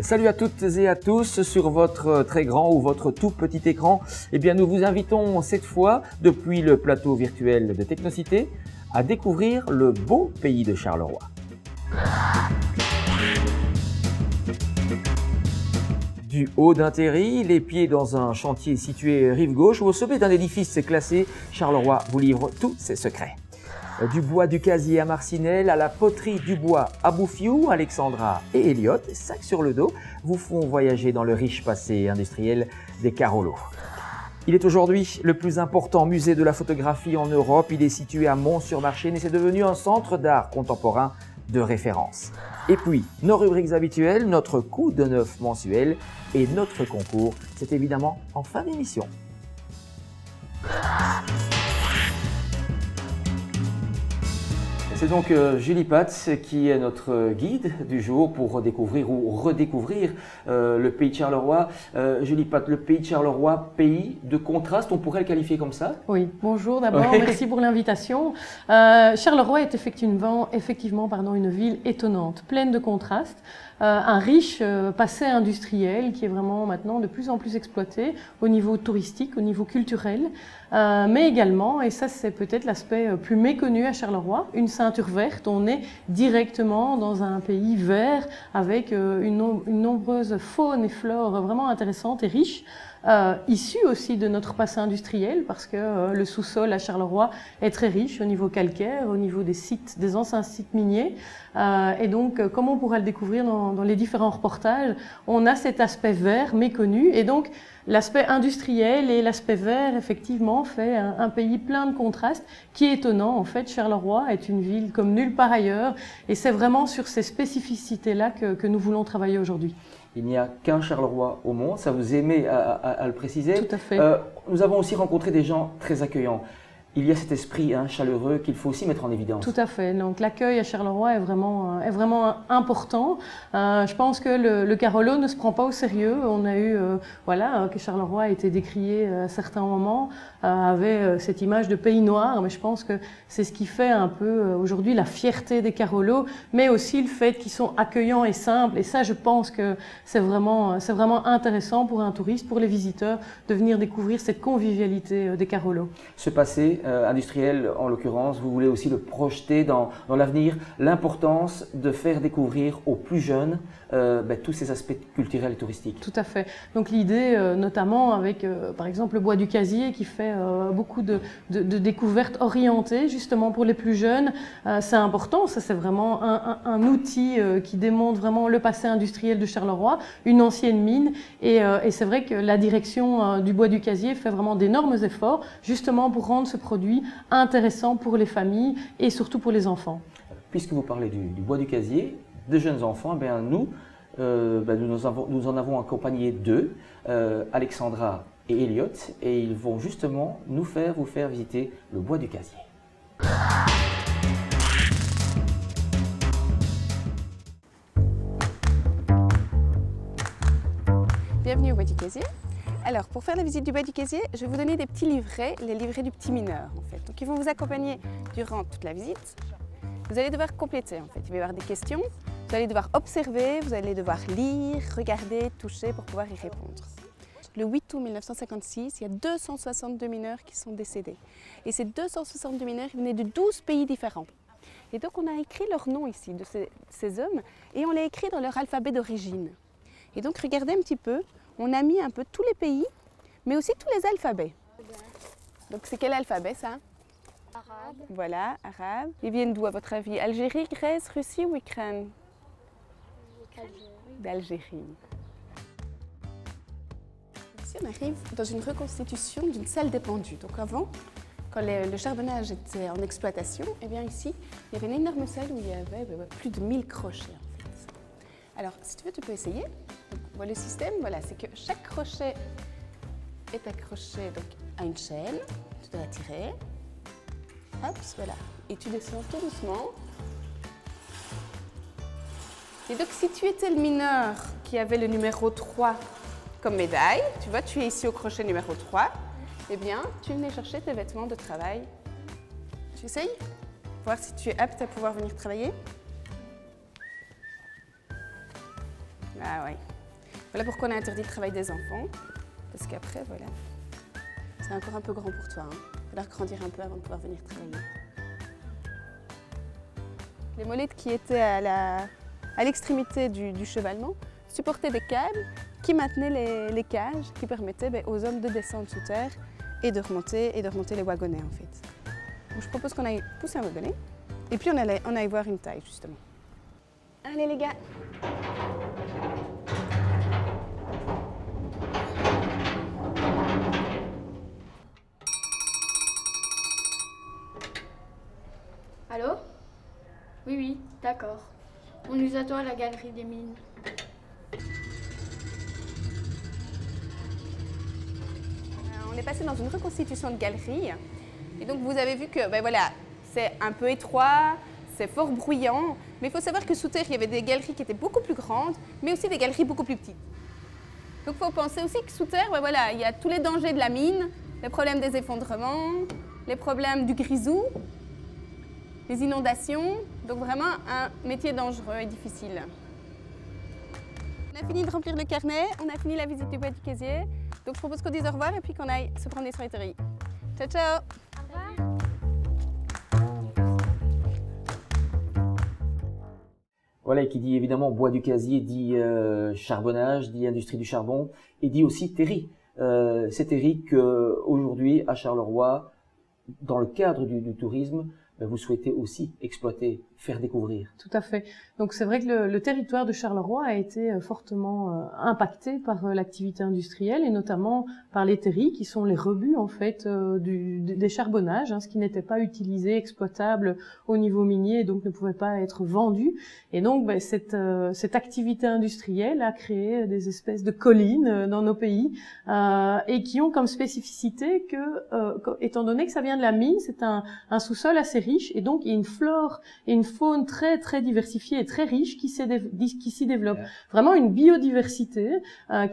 Salut à toutes et à tous sur votre très grand ou votre tout petit écran. Eh bien, nous vous invitons cette fois, depuis le plateau virtuel de Technocité, à découvrir le beau pays de Charleroi. Du haut d'un terri, les pieds dans un chantier situé rive gauche ou au sommet d'un édifice classé, Charleroi vous livre tous ses secrets. Du bois du casier à Marcinelle à la poterie du bois à Bouffiou, Alexandra et Elliott, sac sur le dos, vous font voyager dans le riche passé industriel des Carollo. Il est aujourd'hui le plus important musée de la photographie en Europe. Il est situé à Mont-sur-Marchesne et c'est devenu un centre d'art contemporain de référence. Et puis, nos rubriques habituelles, notre coup de neuf mensuel et notre concours, c'est évidemment en fin d'émission. C'est donc Julie Patz qui est notre guide du jour pour découvrir ou redécouvrir le pays de Charleroi. Julie Patz, le pays de Charleroi, pays de contraste, on pourrait le qualifier comme ça? Oui, bonjour d'abord, merci pour l'invitation. Charleroi est effectivement une ville étonnante, pleine de contrastes. Un riche passé industriel qui est vraiment maintenant de plus en plus exploité au niveau touristique, au niveau culturel, mais également, et ça c'est peut-être l'aspect plus méconnu à Charleroi, une ceinture verte. On est directement dans un pays vert avec une nombreuse faune et flore vraiment intéressante et riche. Issu aussi de notre passé industriel parce que le sous-sol à Charleroi est très riche au niveau calcaire, au niveau des sites, des anciens sites miniers. Et donc, comme on pourra le découvrir dans les différents reportages, on a cet aspect vert méconnu. Et donc, l'aspect industriel et l'aspect vert, effectivement, fait un pays plein de contrastes qui est étonnant. En fait, Charleroi est une ville comme nulle part ailleurs. Et c'est vraiment sur ces spécificités-là que nous voulons travailler aujourd'hui. Il n'y a qu'un Charleroi au monde, ça vous aimez à le préciser. Tout à fait. Nous avons aussi rencontré des gens très accueillants. Il y a cet esprit chaleureux qu'il faut aussi mettre en évidence. Tout à fait. Donc l'accueil à Charleroi est vraiment important. Je pense que le Carollo ne se prend pas au sérieux. On a eu, que Charleroi a été décrié à certains moments, avait cette image de pays noir. Mais je pense que c'est ce qui fait un peu aujourd'hui la fierté des Carollo, mais aussi le fait qu'ils sont accueillants et simples. Et ça, je pense que c'est vraiment intéressant pour un touriste, pour les visiteurs, de venir découvrir cette convivialité des Carollo. Ce passé industriel, en l'occurrence, vous voulez aussi le projeter dans l'avenir, l'importance de faire découvrir aux plus jeunes tous ces aspects culturels et touristiques. Tout à fait. Donc l'idée, notamment avec par exemple le bois du casier qui fait beaucoup de découvertes orientées justement pour les plus jeunes, c'est important. Ça c'est vraiment un outil qui démontre vraiment le passé industriel de Charleroi, une ancienne mine et c'est vrai que la direction du bois du casier fait vraiment d'énormes efforts justement pour rendre ce produit intéressant pour les familles et surtout pour les enfants. Puisque vous parlez du bois du casier, de jeunes enfants, nous en avons accompagné deux, Alexandra et Elliott, et ils vont justement vous faire visiter le bois du casier. Bienvenue au bois du casier. Alors, pour faire la visite du bois du casier, je vais vous donner des petits livrets, les livrets du petit mineur en fait. Donc, ils vont vous accompagner durant toute la visite. Vous allez devoir compléter en fait. Il va y avoir des questions. Vous allez devoir observer, vous allez devoir lire, regarder, toucher pour pouvoir y répondre. Le 8 août 1956, il y a 262 mineurs qui sont décédés. Et ces 262 mineurs, ils venaient de 12 pays différents. Et donc, on a écrit leur nom ici, de ces hommes, et on l'a écrit dans leur alphabet d'origine. Et donc, regardez un petit peu, on a mis un peu tous les pays, mais aussi tous les alphabets. Donc, c'est quel alphabet, ça? Arabe. Voilà, arabe. Ils viennent d'où, à votre avis? Algérie, Grèce, Russie ou Ukraine? D'Algérie. Ici, on arrive dans une reconstitution d'une salle des pendus. Donc avant, quand le charbonnage était en exploitation, eh bien ici, il y avait une énorme salle où il y avait plus de 1000 crochets en fait. Alors, si tu veux, tu peux essayer. Donc, le système, voilà, c'est que chaque crochet est accroché donc, à une chaîne. Tu dois la tirer. Hop, voilà. Et tu descends tout doucement. Et donc, si tu étais le mineur qui avait le numéro 3 comme médaille, tu vois, tu es ici au crochet numéro 3, eh bien, tu venais chercher tes vêtements de travail. Tu essayes? voir si tu es apte à pouvoir venir travailler. Ah oui. Voilà pourquoi on a interdit le travail des enfants. Parce qu'après, voilà, c'est encore un peu grand pour toi. Il faudra grandir un peu avant de pouvoir venir travailler. Les molettes qui étaient à l'extrémité du chevalement supportaient des câbles qui maintenaient les cages, qui permettaient aux hommes de descendre sous terre et de remonter les wagonnets en fait. Donc, je propose qu'on aille pousser un wagonnet et puis on aille voir une taille justement. Allez les gars! Allô? Oui, d'accord. On nous attend à la galerie des mines. On est passé dans une reconstitution de galerie et donc vous avez vu que voilà, c'est un peu étroit, c'est fort bruyant, mais il faut savoir que sous terre il y avait des galeries qui étaient beaucoup plus grandes, mais aussi des galeries beaucoup plus petites. Donc il faut penser aussi que sous terre, voilà, il y a tous les dangers de la mine, les problèmes des effondrements, les problèmes du grisou, les inondations, donc vraiment un métier dangereux et difficile. On a fini de remplir le carnet, on a fini la visite du bois du casier, donc je propose qu'on dise au revoir et puis qu'on aille se promener sur les terrils. Ciao, ciao! Au revoir! Voilà, et qui dit évidemment bois du casier, dit charbonnage, dit industrie du charbon, et dit aussi terri. C'est terri qu'aujourd'hui, à Charleroi, dans le cadre du tourisme, vous souhaitez aussi exploiter, faire découvrir. Tout à fait. Donc c'est vrai que le territoire de Charleroi a été fortement impacté par l'activité industrielle et notamment par les terris qui sont les rebuts en fait des charbonnages, ce qui n'était pas utilisé, exploitable au niveau minier et donc ne pouvait pas être vendu. Et donc cette activité industrielle a créé des espèces de collines dans nos pays et qui ont comme spécificité que, étant donné que ça vient de la mine, c'est un sous-sol assez riche et donc il y a une flore et une faune très très diversifiée et très riche qui s'y développe. Vraiment une biodiversité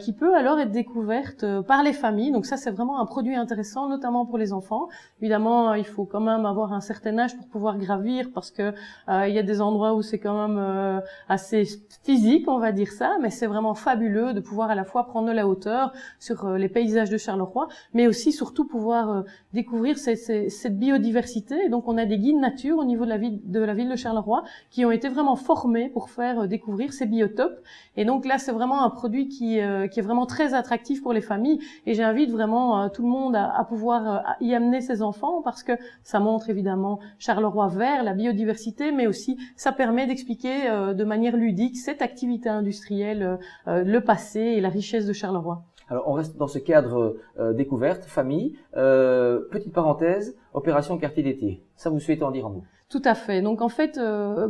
qui peut alors être découverte par les familles. Donc ça c'est vraiment un produit intéressant, notamment pour les enfants. Évidemment, il faut quand même avoir un certain âge pour pouvoir gravir parce que il y a des endroits où c'est quand même assez physique, on va dire ça, mais c'est vraiment fabuleux de pouvoir à la fois prendre de la hauteur sur les paysages de Charleroi, mais aussi surtout pouvoir découvrir cette biodiversité. Et donc on a des guides nature au niveau de la ville de Charleroi qui ont été vraiment formés pour faire découvrir ces biotopes. Et donc là, c'est vraiment un produit qui est vraiment très attractif pour les familles. Et j'invite vraiment tout le monde à pouvoir y amener ses enfants parce que ça montre évidemment Charleroi vert, la biodiversité, mais aussi ça permet d'expliquer de manière ludique cette activité industrielle, le passé et la richesse de Charleroi. Alors, on reste dans ce cadre découverte, famille. Petite parenthèse, opération quartier d'été. Ça, vous souhaitez en dire un mot? Tout à fait. Donc en fait,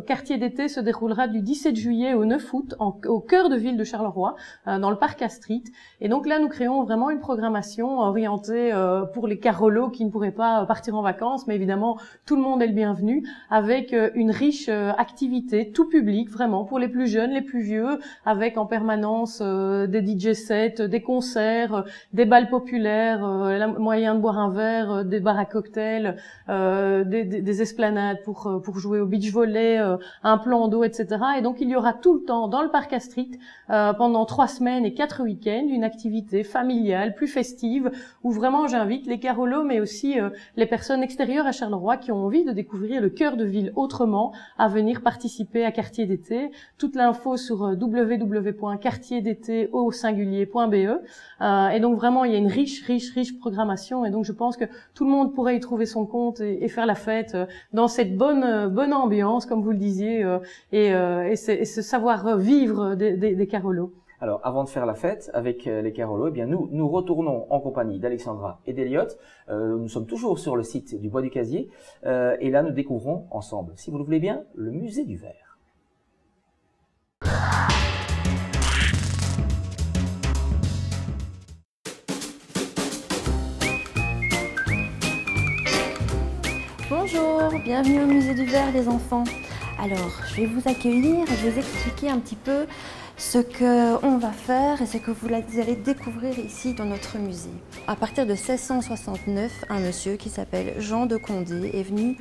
Quartier d'été se déroulera du 17 juillet au 9 août au cœur de ville de Charleroi, dans le parc Astrid. Et donc là, nous créons vraiment une programmation orientée pour les carolos qui ne pourraient pas partir en vacances, mais évidemment, tout le monde est le bienvenu, avec une riche activité, tout public, vraiment, pour les plus jeunes, les plus vieux, avec en permanence des DJ sets, des concerts, des bals populaires, moyen de boire un verre, des bars à cocktails, des esplanades pour jouer au beach volley, un plan d'eau, etc. Et donc il y aura tout le temps dans le parc Astrid pendant 3 semaines et 4 week-ends une activité familiale, plus festive, où vraiment j'invite les carolos, mais aussi les personnes extérieures à Charleroi qui ont envie de découvrir le cœur de ville autrement, à venir participer à Quartier d'été. Toute l'info sur www.quartierdété au singulier.be. Et donc vraiment il y a une riche programmation et donc je pense que tout le monde pourrait y trouver son compte et faire la fête dans cette bonne ambiance, comme vous le disiez, et ce savoir-vivre des carolos. Alors, avant de faire la fête avec les carolos, eh bien nous retournons en compagnie d'Alexandra et d'Eliott. Nous sommes toujours sur le site du Bois du Casier, et là nous découvrons ensemble, si vous le voulez bien, le musée du verre. Bonjour, bienvenue au musée du verre les enfants. Alors, je vais vous accueillir et vous expliquer un petit peu ce qu'on va faire et ce que vous allez découvrir ici dans notre musée. À partir de 1669, un monsieur qui s'appelle Jean de Condé est venu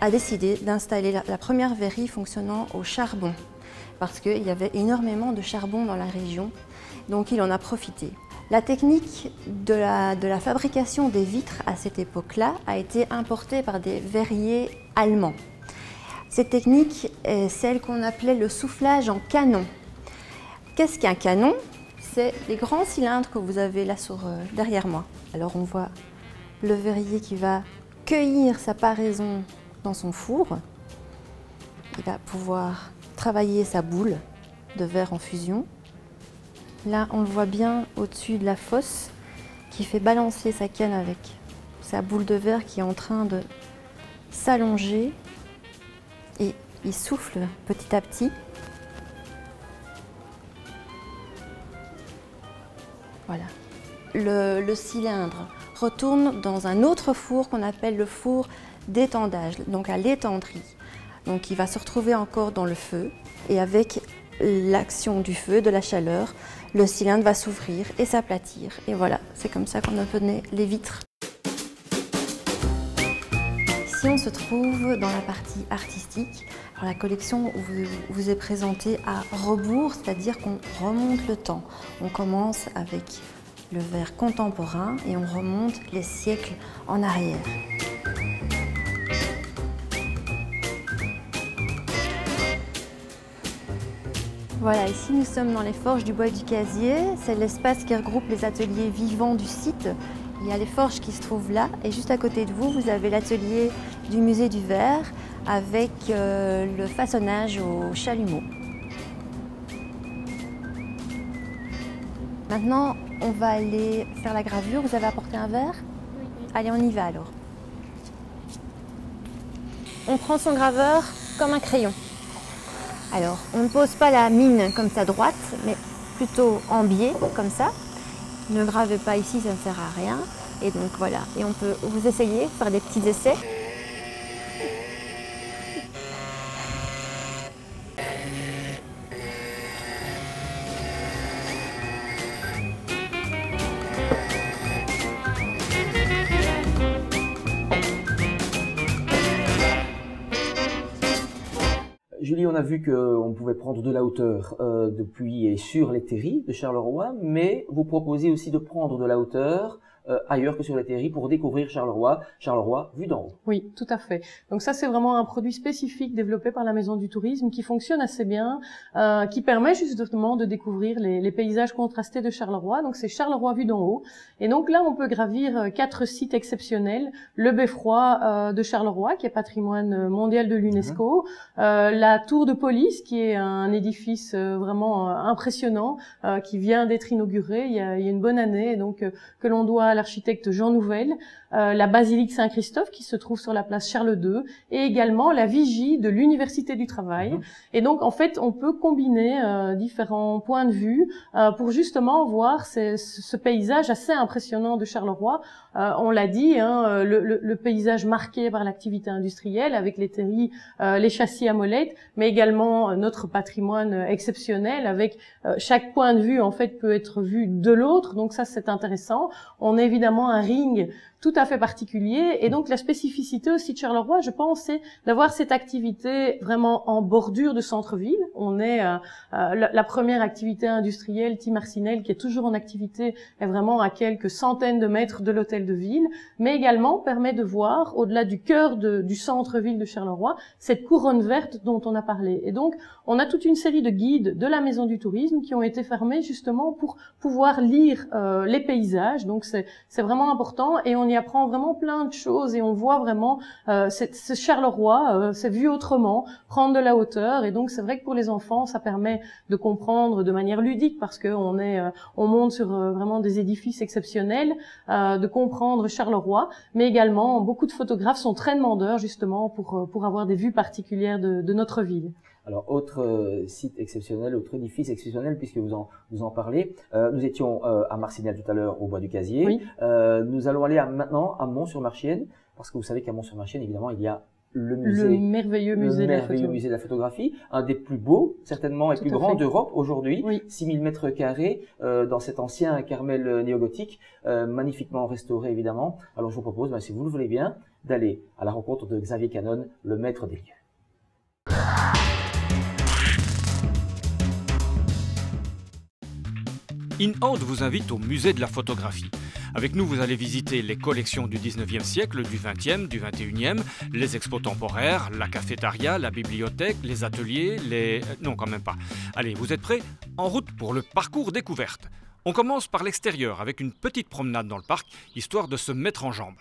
a décidé d'installer la première verrie fonctionnant au charbon parce qu'il y avait énormément de charbon dans la région, donc il en a profité. La technique de la fabrication des vitres à cette époque-là a été importée par des verriers allemands. Cette technique est celle qu'on appelait le soufflage en canon. Qu'est-ce qu'un canon? C'est les grands cylindres que vous avez là derrière moi. Alors on voit le verrier qui va cueillir sa paraison dans son four. Il va pouvoir travailler sa boule de verre en fusion. Là, on le voit bien au-dessus de la fosse qui fait balancer sa canne avec sa boule de verre qui est en train de s'allonger et il souffle petit à petit. Voilà. Le cylindre retourne dans un autre four qu'on appelle le four d'étendage, donc à l'étendrie. Donc il va se retrouver encore dans le feu et avec l'action du feu, de la chaleur, le cylindre va s'ouvrir et s'aplatir. Et voilà, c'est comme ça qu'on obtenait les vitres. Ici, on se trouve dans la partie artistique. Alors, la collection vous est présentée à rebours, c'est-à-dire qu'on remonte le temps. On commence avec le verre contemporain et on remonte les siècles en arrière. Voilà, ici nous sommes dans les forges du bois du Casier. C'est l'espace qui regroupe les ateliers vivants du site. Il y a les forges qui se trouvent là et juste à côté de vous, vous avez l'atelier du musée du verre avec le façonnage au chalumeau. Maintenant, on va aller faire la gravure. Vous avez apporté un verre? Oui. Allez, on y va alors. On prend son graveur comme un crayon. Alors, on ne pose pas la mine comme ça droite, mais plutôt en biais, comme ça. Ne gravez pas ici, ça ne sert à rien. Et donc voilà, et on peut vous essayer, faire des petits essais. Julie, on a vu qu'on pouvait prendre de la hauteur depuis et sur les terris de Charleroi, mais vous proposez aussi de prendre de la hauteur ailleurs que sur les terris pour découvrir Charleroi vue d'en haut. Oui, tout à fait. Donc ça, c'est vraiment un produit spécifique développé par la Maison du Tourisme qui fonctionne assez bien, qui permet justement de découvrir les paysages contrastés de Charleroi. Donc c'est Charleroi vue d'en haut. Et donc là, on peut gravir 4 sites exceptionnels. Le beffroi de Charleroi, qui est patrimoine mondial de l'UNESCO. La tour de police, qui est un édifice vraiment impressionnant, qui vient d'être inauguré il y a une bonne année, et donc que l'on doit à l'architecte Jean Nouvel, la basilique Saint-Christophe qui se trouve sur la place Charles II et également la vigie de l'Université du Travail. Et donc en fait on peut combiner différents points de vue pour justement voir ce paysage assez impressionnant de Charleroi. On l'a dit, hein, le paysage marqué par l'activité industrielle avec les terris, les châssis à molettes, mais également notre patrimoine exceptionnel avec chaque point de vue en fait peut être vu de l'autre, donc ça c'est intéressant. On a évidemment un ring tout à fait particulier et donc la spécificité aussi de Charleroi, je pense, c'est d'avoir cette activité vraiment en bordure de centre-ville. On est la première activité industrielle, Tim Arsinel, qui est toujours en activité, est vraiment à quelques centaines de mètres de l'hôtel de ville, mais également permet de voir au-delà du cœur du centre-ville de Charleroi cette couronne verte dont on a parlé. Et donc on a toute une série de guides de la Maison du Tourisme qui ont été fermés justement pour pouvoir lire les paysages. Donc c'est vraiment important et on y apprend vraiment plein de choses et on voit vraiment ce Charleroi, c'est vu autrement, prendre de la hauteur. Et donc c'est vrai que pour les enfants, ça permet de comprendre de manière ludique parce que on monte sur vraiment des édifices exceptionnels, de comprendre Charleroi, mais également beaucoup de photographes sont très demandeurs justement pour avoir des vues particulières de notre ville. Alors, autre site exceptionnel, autre édifice exceptionnel, puisque vous en parlez. Nous étions à Marcinelle tout à l'heure, au bois du Casier. Oui. Nous allons aller maintenant à Mont-sur-Marchienne, parce que vous savez qu'à Mont-sur-Marchienne, évidemment, il y a le merveilleux musée de la photographie, un des plus beaux, certainement, et plus grands d'Europe aujourd'hui. Oui. 6000 mètres carrés dans cet ancien Carmel néogothique, magnifiquement restauré, évidemment. Alors, je vous propose, si vous le voulez bien, d'aller à la rencontre de Xavier Canon, le maître des lieux. InHand vous invite au musée de la photographie. Avec nous, vous allez visiter les collections du 19e siècle, du 20e, du 21e, les expos temporaires, la cafétéria, la bibliothèque, les ateliers, les... Non, quand même pas. Allez, vous êtes prêts? En route pour le parcours découverte. On commence par l'extérieur avec une petite promenade dans le parc, histoire de se mettre en jambes.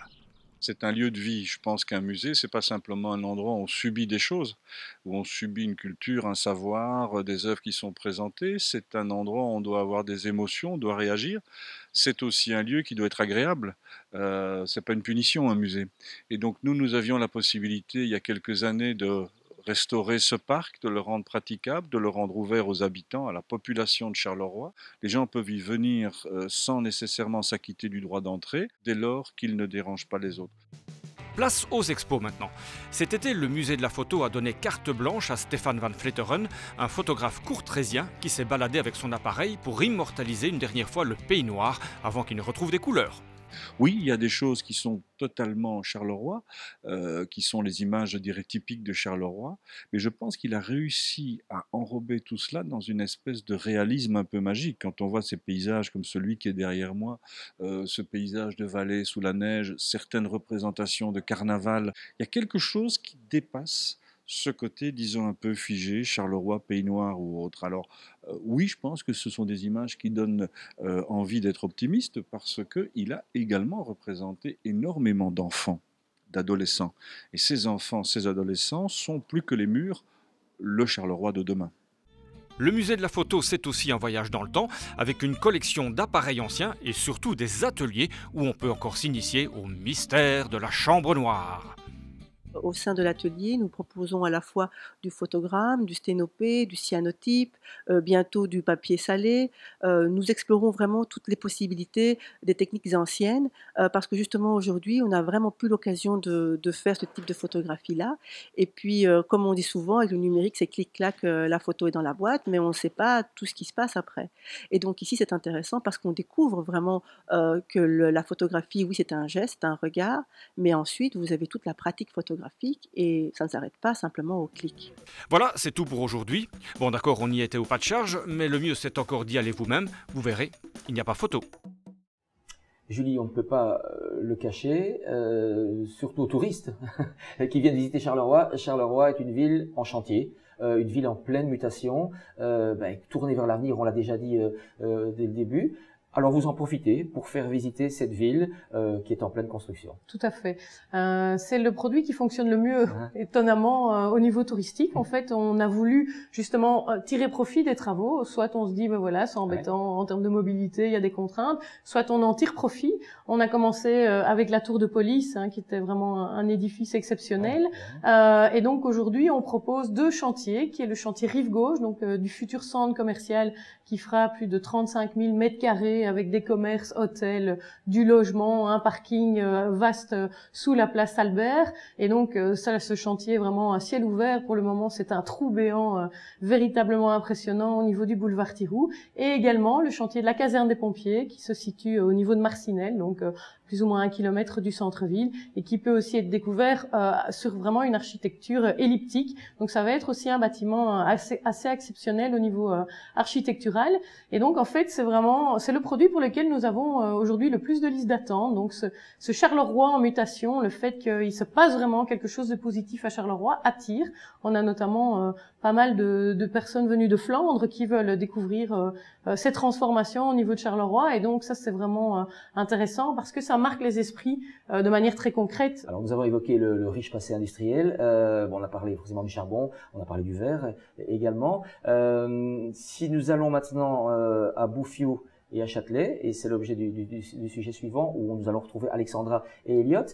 C'est un lieu de vie. Je pense qu'un musée, c'est pas simplement un endroit où on subit des choses, où on subit une culture, un savoir, des œuvres qui sont présentées. C'est un endroit où on doit avoir des émotions, on doit réagir. C'est aussi un lieu qui doit être agréable. C'est pas une punition, un musée. Et donc nous avions la possibilité, il y a quelques années, de restaurer ce parc, de le rendre praticable, de le rendre ouvert aux habitants, à la population de Charleroi. Les gens peuvent y venir sans nécessairement s'acquitter du droit d'entrée, dès lors qu'ils ne dérangent pas les autres. Place aux expos maintenant. Cet été, le musée de la photo a donné carte blanche à Stefan van Vletteren, un photographe courtrézien qui s'est baladé avec son appareil pour immortaliser une dernière fois le Pays Noir avant qu'il ne retrouve des couleurs. Oui, il y a des choses qui sont totalement Charleroi, qui sont les images, je dirais, typiques de Charleroi, mais je pense qu'il a réussi à enrober tout cela dans une espèce de réalisme un peu magique. Quand on voit ces paysages comme celui qui est derrière moi, ce paysage de vallée sous la neige, certaines représentations de carnaval, il y a quelque chose qui dépasse ce côté, disons, un peu figé, Charleroi, Pays Noir ou autre. Alors, oui, je pense que ce sont des images qui donnent envie d'être optimiste parce qu'il a également représenté énormément d'enfants, d'adolescents. Et ces enfants, ces adolescents sont plus que les murs, le Charleroi de demain. Le musée de la photo, c'est aussi un voyage dans le temps, avec une collection d'appareils anciens et surtout des ateliers où on peut encore s'initier au mystère de la chambre noire. Au sein de l'atelier, nous proposons à la fois du photogramme, du sténopé, du cyanotype, bientôt du papier salé. Nous explorons vraiment toutes les possibilités des techniques anciennes parce que justement aujourd'hui, on n'a vraiment plus l'occasion de faire ce type de photographie-là. Et puis, comme on dit souvent, avec le numérique, c'est clic-clac, la photo est dans la boîte, mais on ne sait pas tout ce qui se passe après. Et donc ici, c'est intéressant parce qu'on découvre vraiment que la photographie, oui, c'est un geste, un regard, mais ensuite, vous avez toute la pratique photographique et ça ne s'arrête pas simplement au clic. Voilà, c'est tout pour aujourd'hui. Bon d'accord, on y était au pas de charge, mais le mieux c'est encore d'y aller vous-même. Vous verrez, il n'y a pas photo. Julie, on ne peut pas le cacher, surtout aux touristes qui viennent visiter Charleroi. Charleroi est une ville en chantier, une ville en pleine mutation, tournée vers l'avenir, on l'a déjà dit dès le début. Alors vous en profitez pour faire visiter cette ville qui est en pleine construction. Tout à fait. C'est le produit qui fonctionne le mieux, étonnamment, au niveau touristique. En fait, on a voulu justement tirer profit des travaux. Soit on se dit, ben voilà, c'est embêtant en termes de mobilité, il y a des contraintes. Soit on en tire profit. On a commencé avec la tour de police, qui était vraiment un édifice exceptionnel. Et donc aujourd'hui, on propose 2 chantiers, qui est le chantier Rive Gauche, donc du futur centre commercial qui fera plus de 35 000 mètres carrés avec des commerces, hôtels, du logement, un parking vaste sous la place Albert. Et donc ce chantier est vraiment à ciel ouvert. Pour le moment, c'est un trou béant véritablement impressionnant au niveau du boulevard Thiroux. Et également le chantier de la caserne des pompiers qui se situe au niveau de Marcinelle, donc plus ou moins 1 kilomètre du centre-ville, et qui peut aussi être découvert sur vraiment une architecture elliptique. Donc ça va être aussi un bâtiment assez exceptionnel au niveau architectural. Et donc en fait c'est le produit pour lequel nous avons aujourd'hui le plus de listes d'attente. Donc ce Charleroi en mutation, le fait qu'il se passe vraiment quelque chose de positif à Charleroi attire. On a notamment pas mal de personnes venues de Flandre qui veulent découvrir ces transformations au niveau de Charleroi. Et donc ça c'est vraiment intéressant parce que ça marque les esprits de manière très concrète. Alors nous avons évoqué le riche passé industriel, on a parlé forcément du charbon, on a parlé du verre également. Si nous allons maintenant à Bouffiou et à Châtelet, et c'est l'objet du sujet suivant où nous allons retrouver Alexandra et Elliot,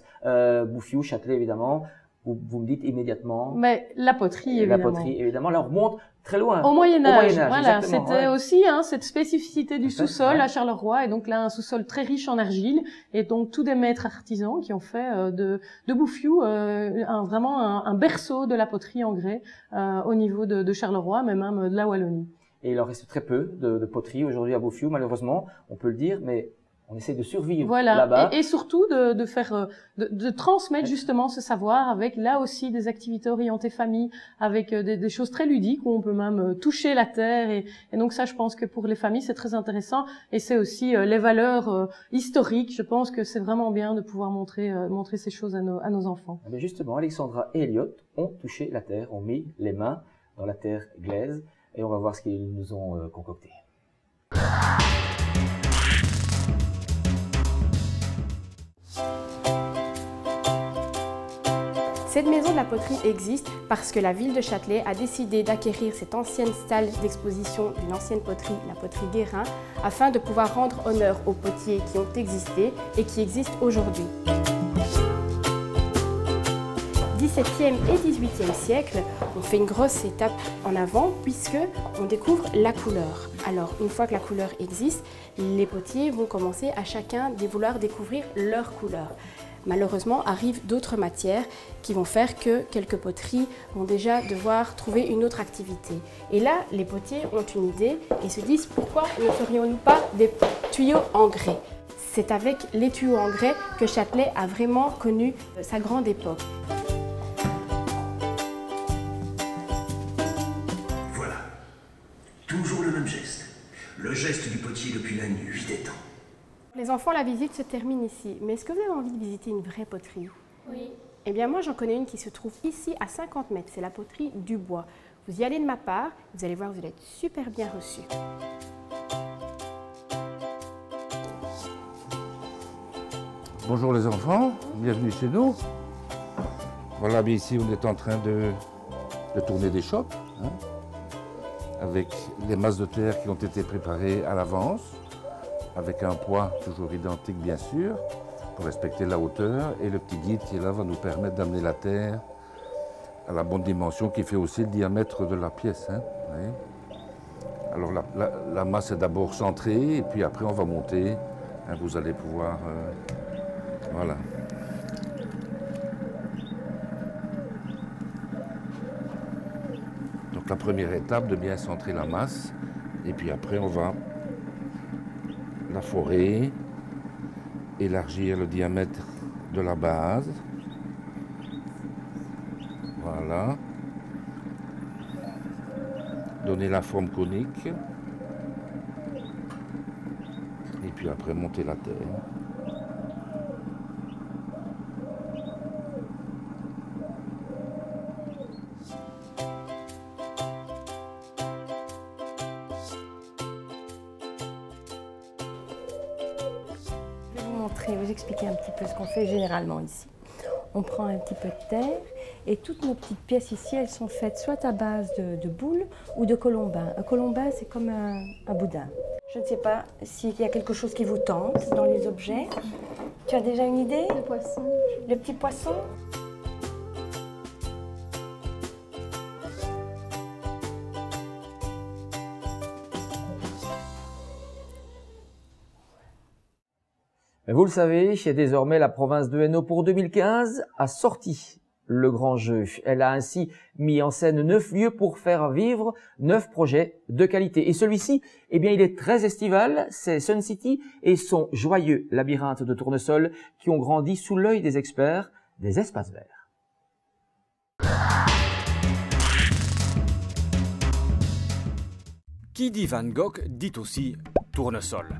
Bouffiou, Châtelet évidemment, vous me dites immédiatement... Mais la poterie évidemment. La poterie évidemment, là on remonte très loin. Au Moyen-Âge, voilà, c'était ouais. Aussi cette spécifificité du sous-sol à Charleroi, et donc là un sous-sol très riche en argile, et donc tous des maîtres artisans qui ont fait de Bouffiou vraiment un berceau de la poterie en grès au niveau de Charleroi, mais même de la Wallonie. Et il en reste très peu de poterie aujourd'hui à Bouffiou, malheureusement, on peut le dire, mais On essaie de survivre voilà. là-bas. Et surtout de transmettre justement ce savoir avec là aussi des activités orientées famille, avec des choses très ludiques où on peut même toucher la terre. Et donc ça, je pense que pour les familles, c'est très intéressant. Et c'est aussi les valeurs historiques. Je pense que c'est vraiment bien de pouvoir montrer ces choses à nos enfants. Mais justement, Alexandra et Elliot ont touché la terre, ont mis les mains dans la terre glaise. Et on va voir ce qu'ils nous ont concocté. Cette maison de la poterie existe parce que la ville de Châtelet a décidé d'acquérir cette ancienne salle d'exposition d'une ancienne poterie, la poterie Guérin, afin de pouvoir rendre honneur aux potiers qui ont existé et qui existent aujourd'hui. 17e et 18e siècle, on fait une grosse étape en avant puisque on découvre la couleur. Alors, une fois que la couleur existe, les potiers vont commencer à chacun vouloir découvrir leur couleur. Malheureusement, arrivent d'autres matières qui vont faire que quelques poteries vont déjà devoir trouver une autre activité. Et là, les potiers ont une idée et se disent pourquoi ne ferions-nous pas des tuyaux en grès? C'est avec les tuyaux en grès que Châtelet a vraiment connu sa grande époque. Voilà, toujours le même geste. Le geste du potier depuis la nuit des temps. Les enfants, la visite se termine ici. Mais est-ce que vous avez envie de visiter une vraie poterie? Oui. Eh bien, moi, j'en connais une qui se trouve ici à 50 mètres. C'est la poterie Dubois. Vous y allez de ma part, vous allez voir, vous allez être super bien reçus. Bonjour les enfants, bienvenue chez nous. Voilà, mais ici on est en train de tourner des chopes, hein, avec les masses de terre qui ont été préparées à l'avance, avec un poids toujours identique bien sûr, pour respecter la hauteur, et le petit guide qui est là va nous permettre d'amener la terre à la bonne dimension qui fait aussi le diamètre de la pièce. Hein, alors la masse est d'abord centrée, et puis après on va monter, hein, vous allez pouvoir... voilà. Donc la première étape de bien centrer la masse, et puis après on va la forer, élargir le diamètre de la base. Voilà. Donner la forme conique. Et puis après monter la terre. Vous expliquer un petit peu ce qu'on fait généralement ici. On prend un petit peu de terre et toutes nos petites pièces ici, elles sont faites soit à base de boules ou de colombin. Un colombin, c'est comme un boudin. Je ne sais pas s'il y a quelque chose qui vous tente dans les objets. Tu as déjà une idée? Le poisson. Le petit poisson? Vous le savez, désormais la province de Hainaut pour 2015 a sorti le grand jeu. Elle a ainsi mis en scène 9 lieux pour faire vivre 9 projets de qualité. Et celui-ci, eh bien, il est très estival, c'est Sun City et son joyeux labyrinthe de tournesol qui ont grandi sous l'œil des experts des espaces verts. Qui dit Van Gogh dit aussi tournesol.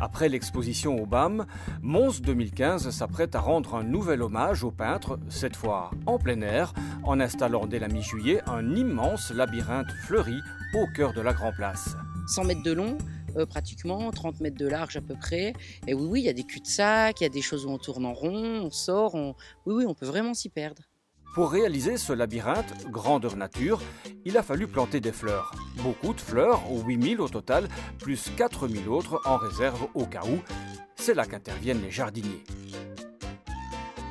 Après l'exposition au BAM, Mons 2015 s'apprête à rendre un nouvel hommage au peintre, cette fois en plein air, en installant dès la mi-juillet un immense labyrinthe fleuri au cœur de la Grand Place. 100 mètres de long, pratiquement, 30 mètres de large à peu près. Et oui, il y a des cul-de-sac, il y a des choses où on tourne en rond, on sort, oui, on peut vraiment s'y perdre. Pour réaliser ce labyrinthe, grandeur nature, il a fallu planter des fleurs. Beaucoup de fleurs, 8000 au total, plus 4000 autres en réserve au cas où. C'est là qu'interviennent les jardiniers.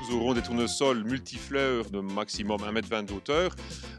Nous aurons des tournesols multifleurs de maximum 1,20 m de hauteur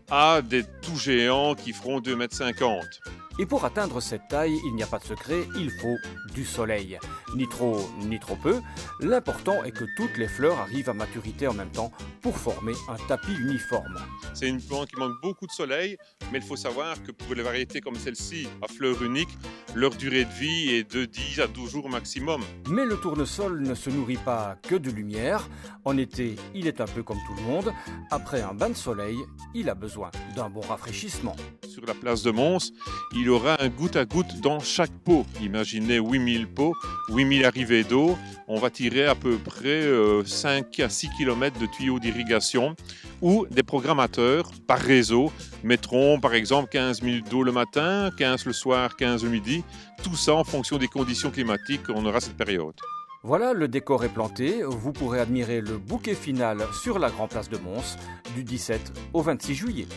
à des tout géants qui feront 2,50 m. Et pour atteindre cette taille, il n'y a pas de secret, il faut du soleil. Ni trop, ni trop peu. L'important est que toutes les fleurs arrivent à maturité en même temps pour former un tapis uniforme. C'est une plante qui manque beaucoup de soleil, mais il faut savoir que pour les variétés comme celle-ci, à fleurs uniques, leur durée de vie est de 10 à 12 jours maximum. Mais le tournesol ne se nourrit pas que de lumière. En été, il est un peu comme tout le monde. Après un bain de soleil, il a besoin d'un bon rafraîchissement. Sur la place de Mons, il y aura un goutte à goutte dans chaque pot. Imaginez 8000 pots, 8000 arrivées d'eau. On va tirer à peu près 5 à 6 km de tuyaux d'irrigation où des programmateurs par réseau mettront par exemple 15 minutes d'eau le matin, 15 le soir, 15 le midi. Tout ça en fonction des conditions climatiques qu'on aura cette période. Voilà, le décor est planté. Vous pourrez admirer le bouquet final sur la Grand Place de Mons du 17 au 26 juillet.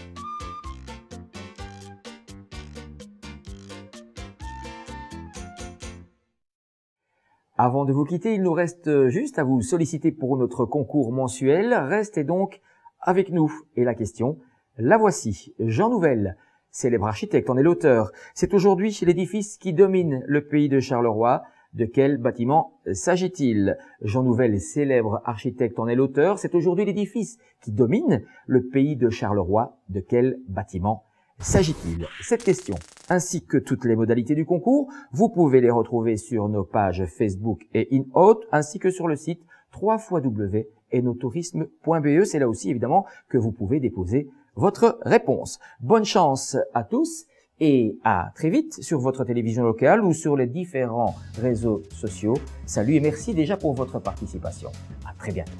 Avant de vous quitter, il nous reste juste à vous solliciter pour notre concours mensuel. Restez donc avec nous. Et la question, la voici. Jean Nouvel, célèbre architecte, en est l'auteur. C'est aujourd'hui l'édifice qui domine le pays de Charleroi. De quel bâtiment s'agit-il? Jean Nouvel, célèbre architecte, en est l'auteur. C'est aujourd'hui l'édifice qui domine le pays de Charleroi. De quel bâtiment s'agit-il? Cette question, ainsi que toutes les modalités du concours, vous pouvez les retrouver sur nos pages Facebook et InHaute, ainsi que sur le site www.enotourisme.be. C'est là aussi, évidemment, que vous pouvez déposer votre réponse. Bonne chance à tous et à très vite sur votre télévision locale ou sur les différents réseaux sociaux. Salut et merci déjà pour votre participation. À très bientôt.